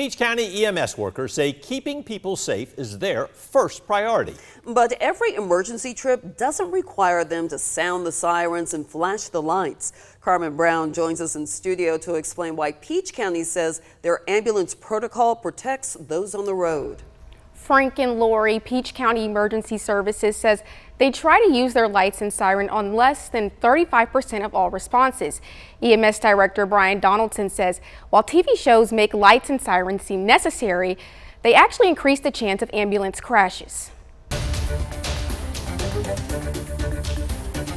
Peach County EMS workers say keeping people safe is their first priority. But every emergency trip doesn't require them to sound the sirens and flash the lights. Carmen Brown joins us in studio to explain why Peach County says their ambulance protocol protects those on the road. Frank and Lori, Peach County Emergency Services, says they try to use their lights and siren on less than 35% of all responses. EMS Director Brian Donaldson says while TV shows make lights and sirens seem necessary, they actually increase the chance of ambulance crashes.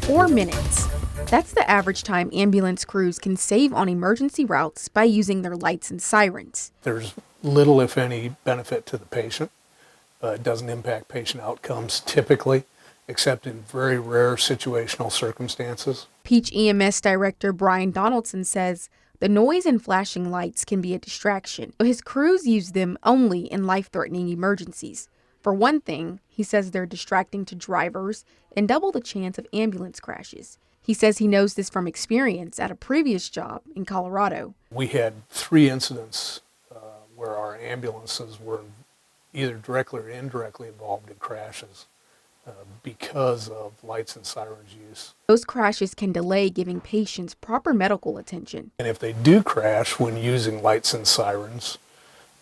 4 minutes. That's the average time ambulance crews can save on emergency routes by using their lights and sirens. There's little, if any, benefit to the patient. It doesn't impact patient outcomes typically, except in very rare situational circumstances. Peach EMS Director Brian Donaldson says the noise and flashing lights can be a distraction, but his crews use them only in life-threatening emergencies. For one thing, he says they're distracting to drivers and double the chance of ambulance crashes. He says he knows this from experience at a previous job in Colorado. We had 3 incidents where our ambulances were either directly or indirectly involved in crashes because of lights and sirens use. Those crashes can delay giving patients proper medical attention. And if they do crash when using lights and sirens,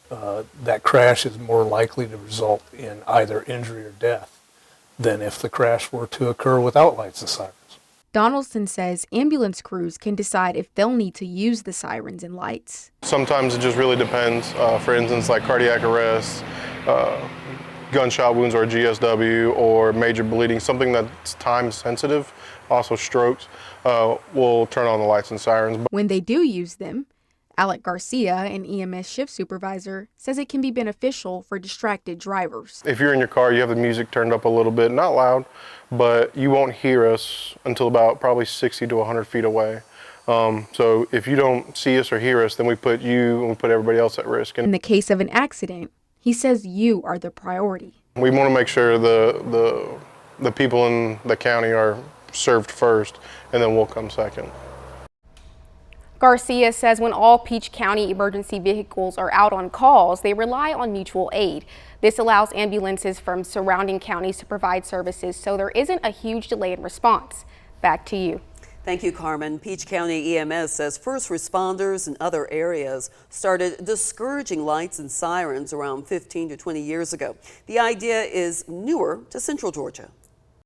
that crash is more likely to result in either injury or death than if the crash were to occur without lights and sirens. Donaldson says ambulance crews can decide if they'll need to use the sirens and lights. Sometimes it just really depends. For instance, like cardiac arrest, gunshot wounds or GSW, or major bleeding, something that's time sensitive, also strokes, we'll turn on the lights and sirens. When they do use them, Alec Garcia, an EMS shift supervisor, says it can be beneficial for distracted drivers. If you're in your car, you have the music turned up a little bit, not loud, but you won't hear us until about probably 60 to 100 feet away. So if you don't see us or hear us, then we put you and we put everybody else at risk. In the case of an accident, he says you are the priority. We want to make sure the people in the county are served first, and then we'll come second. Garcia says when all Peach County emergency vehicles are out on calls, they rely on mutual aid. This allows ambulances from surrounding counties to provide services, so there isn't a huge delay in response. Back to you. Thank you, Carmen. Peach County EMS says first responders in other areas started discouraging lights and sirens around 15 to 20 years ago. The idea is newer to Central Georgia.